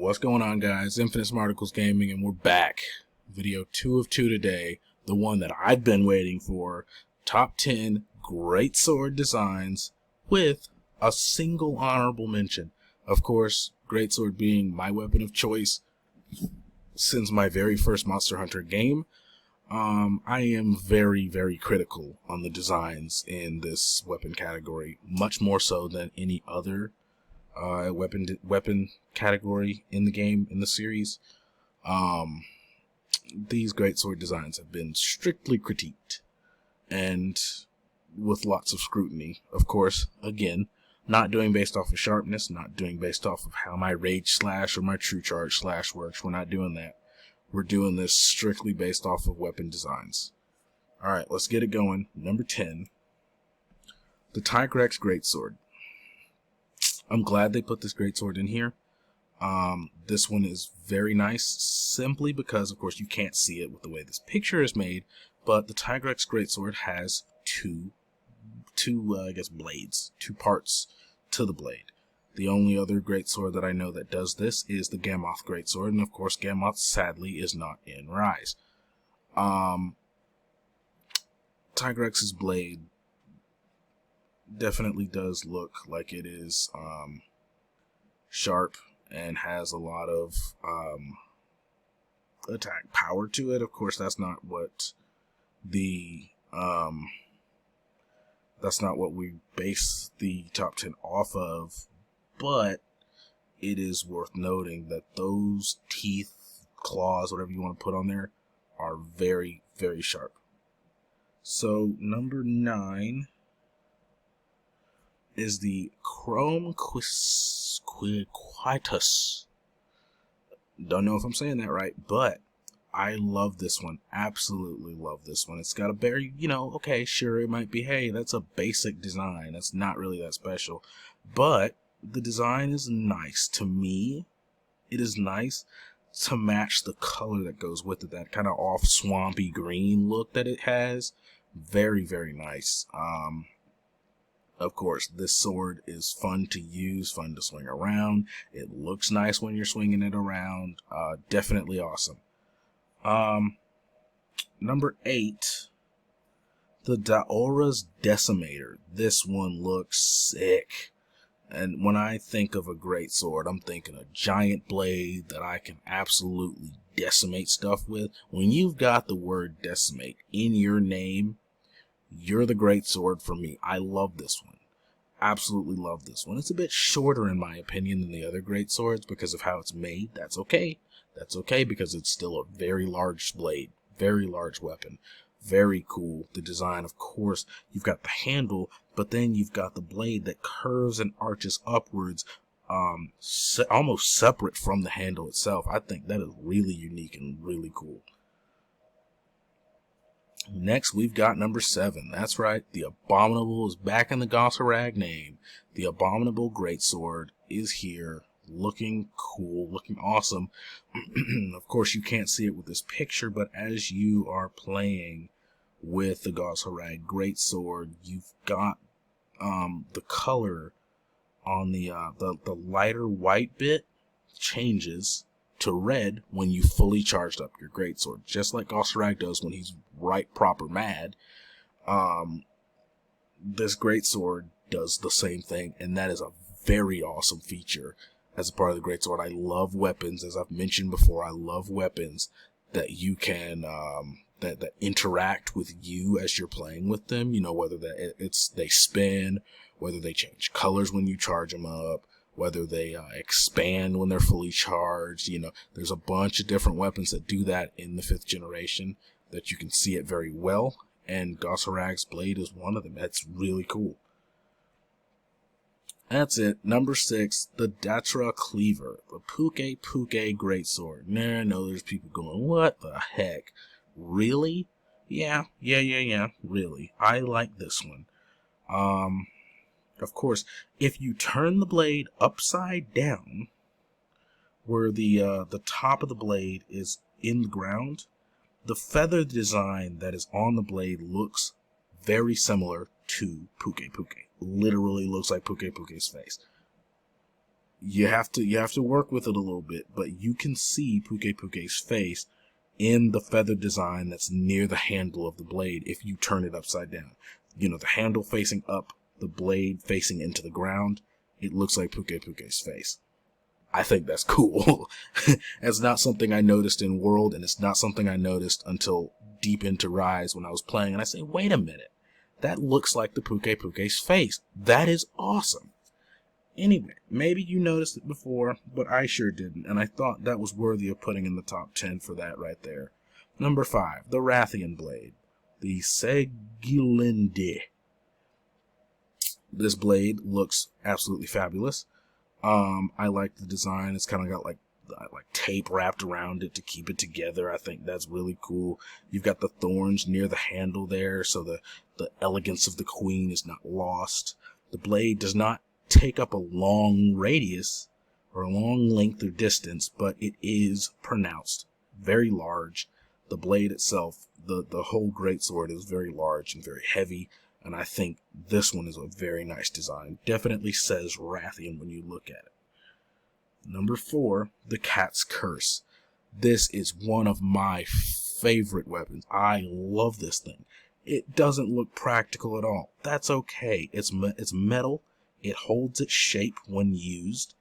What's going on, guys? Infinite Smarticulls Gaming, and we're back. Video 2 of 2 today. The one that I've been waiting for. Top 10 greatsword designs with a single honorable mention. Of course, greatsword being my weapon of choice since my very first Monster Hunter game. I am very, very critical on the designs in this weapon category, much more so than any other weapon category in the game, in the series. These greatsword designs have been strictly critiqued and with lots of scrutiny. Of course, again, not doing based off of sharpness, not doing based off of how my rage slash or my true charge slash works. We're not doing that. We're doing this strictly based off of weapon designs. Alright, let's get it going. Number 10, the Tigrex Greatsword. I'm glad they put this greatsword in here. This one is very nice, simply because, of course, you can't see it with the way this picture is made, but the Tigrex Greatsword has two blades, two parts to the blade. The only other greatsword that I know that does this is the Gammoth Greatsword, and of course Gammoth sadly is not in Rise. Tigrex's blade definitely does look like it is sharp and has a lot of attack power to it. Of course, that's not what the that's not what we base the top 10 off of. But it is worth noting that those teeth, claws, whatever you want to put on there, are very, very sharp. So, number 9 is the Chrome Quitus. Don't know if I'm saying that right, but I love this one. Absolutely love this one. It's got a very, okay, sure, it might be, hey, that's a basic design. That's not really that special. But the design is nice. To me, it is nice to match the color that goes with it, that kind of off swampy green look that it has. Very, very nice. Of course, this sword is fun to use, fun to swing around. It looks nice when you're swinging it around. Definitely awesome. Number 8, the Daora's Decimater. This one looks sick. And when I think of a greatsword, I'm thinking a giant blade that I can absolutely decimate stuff with. When you've got the word decimate in your name, you're the greatsword for me. I love this one. Absolutely love this one. It's a bit shorter in my opinion than the other greatswords because of how it's made. That's okay. That's okay because it's still a very large blade. Very large weapon. Very cool. The design, of course, you've got the handle, but then you've got the blade that curves and arches upwards, almost separate from the handle itself. I think that is really unique and really cool. Next, we've got number 7. That's right, the Abominable is back in the Gosarag name. The Abominable Greatsword is here, looking cool, looking awesome. Of course, you can't see it with this picture, but as you are playing with the Gosarag Greatsword, you've got the color on the lighter white bit changes to red when you fully charged up your greatsword, just like Gosarag does when he's right proper mad. This greatsword does the same thing, and that is a very awesome feature as a part of the greatsword. I love weapons, as I've mentioned before. I love weapons that you can that interact with you as you're playing with them. Whether they spin, whether they change colors when you charge them up, whether they expand when they're fully charged. There's a bunch of different weapons that do that in the 5th generation that you can see it very well, and Gosarag's blade is one of them. That's really cool. That's it. Number 6, the Datra Cleaver, the Phuket Greatsword. No, there's people going, what the heck? Really? Yeah, really. I like this one. Of course, if you turn the blade upside down, where the top of the blade is in the ground, the feather design that is on the blade looks very similar to Phuket. Literally looks like Phuket's face. you have to work with it a little bit, but you can see Puket's face in the feather design that's near the handle of the blade if you turn it upside down. You know, the handle facing up, the blade facing into the ground. It looks like Puket's face. I think that's cool. It's not something I noticed in World, and it's not something I noticed until deep into Rise when I was playing, and I say, wait a minute, that looks like the Puket's face. That is awesome. Anyway, maybe you noticed it before, but I sure didn't, and I thought that was worthy of putting in the top 10 for that right there. Number 5, the Wrathion blade, the Segilinde. This blade looks absolutely fabulous. I like the design. It's kind of got like tape wrapped around it to keep it together. I think that's really cool. You've got the thorns near the handle there, so the elegance of the queen is not lost. The blade does not take up a long radius or a long length or distance, but it is pronounced, very large. The blade itself, the whole greatsword is very large and very heavy, and I think this one is a very nice design. Definitely says Wrathion when you look at it. Number 4, the Cat's Curse. This is one of my favorite weapons. I love this thing. It doesn't look practical at all. That's okay. It's metal. It holds its shape when used.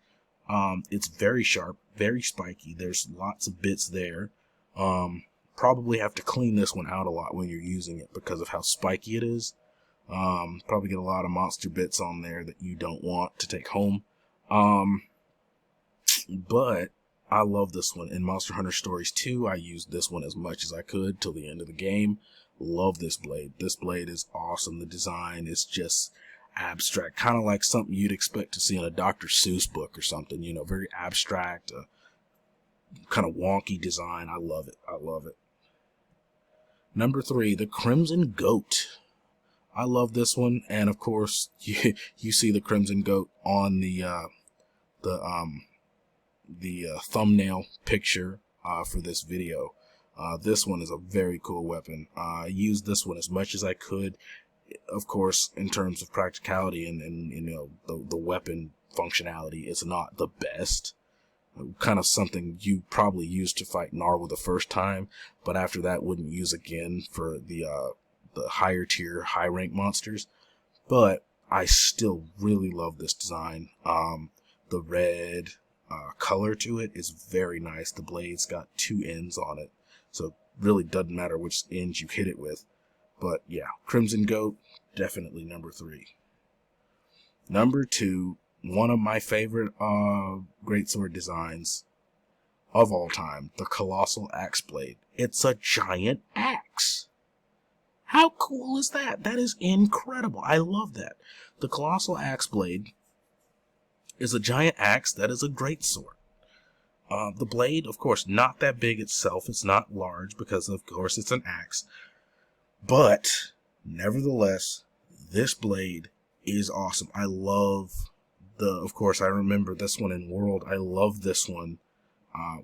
It's very sharp, very spiky. There's lots of bits there. Probably have to clean this one out a lot when you're using it because of how spiky it is. Probably get a lot of monster bits on there that you don't want to take home. But I love this one. In Monster Hunter Stories 2, I used this one as much as I could till the end of the game. Love this blade. This blade is awesome. The design is just abstract, kind of like something you'd expect to see in a Dr. Seuss book or something, you know, very abstract, kind of wonky design. I love it. I love it. Number 3, the Crimson Goat. I love this one, and of course, you see the Crimson Goat on the thumbnail picture for this video. This one is a very cool weapon. I used this one as much as I could. Of course, in terms of practicality and you know the weapon functionality, it's not the best. Kind of something you probably used to fight Narwhal the first time, but after that wouldn't use again for the higher tier, high rank monsters. But I still really love this design. The red color to it is very nice. The blade's got 2 ends on it, so it really doesn't matter which ends you hit it with. But yeah, Crimson Goat, definitely number 3. Number 2, one of my favorite greatsword designs of all time, the Colossal Axe Blade. It's a giant axe. How cool is that? That is incredible. I love that. The Colossal Axe Blade is a giant axe that is a greatsword. The blade, of course, not that big itself. It's not large because, of course, it's an axe. But, nevertheless, this blade is awesome. I love of course, I remember this one in World. I love this one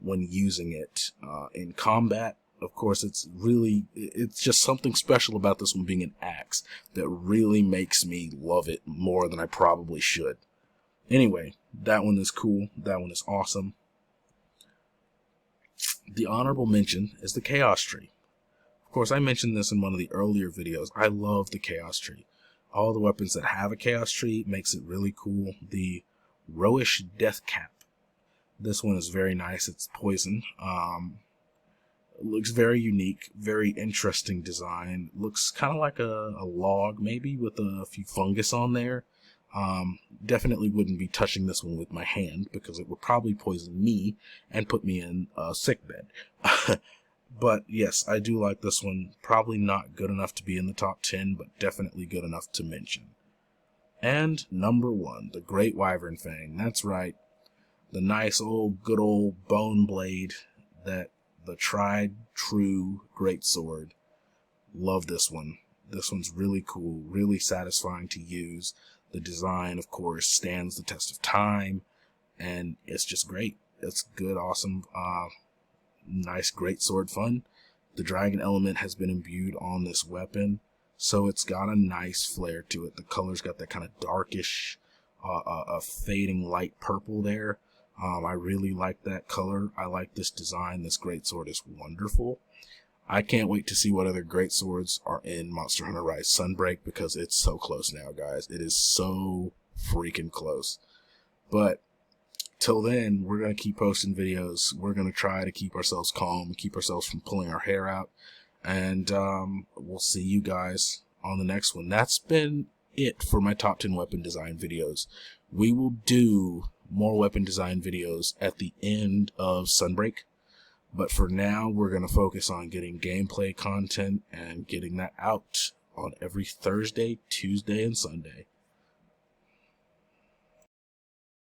when using it in combat. Of course, it's just something special about this one being an axe that really makes me love it more than I probably should. Anyway, that one is cool. That one is awesome. The honorable mention is the Chaos Tree. Of course, I mentioned this in one of the earlier videos. I love the Chaos Tree. All the weapons that have a Chaos Tree makes it really cool. The Roish Death Cap. This one is very nice. It's poison. It looks very unique, very interesting design. Looks kind of like a log, maybe, with a few fungus on there. Definitely wouldn't be touching this one with my hand because it would probably poison me and put me in a sick bed. But yes, I do like this one. Probably not good enough to be in the top 10, but definitely good enough to mention. And number 1, the Great Wyvern Fang. That's right. The nice good old bone blade that the tried true greatsword. Love this one. This one's really cool, really satisfying to use. The design, of course, stands the test of time, and it's just great. It's good, awesome, nice greatsword fun. The dragon element has been imbued on this weapon, so it's got a nice flair to it. The color's got that kind of darkish, a fading light purple there. I really like that color. I like this design. This greatsword is wonderful. I can't wait to see what other greatswords are in Monster Hunter Rise Sunbreak, because it's so close now, guys. It is so freaking close. But till then, we're going to keep posting videos. We're going to try to keep ourselves calm, keep ourselves from pulling our hair out. And we'll see you guys on the next one. That's been it for my top 10 weapon design videos. We will do more weapon design videos at the end of Sunbreak. But for now, we're going to focus on getting gameplay content and getting that out on every Thursday, Tuesday, and Sunday.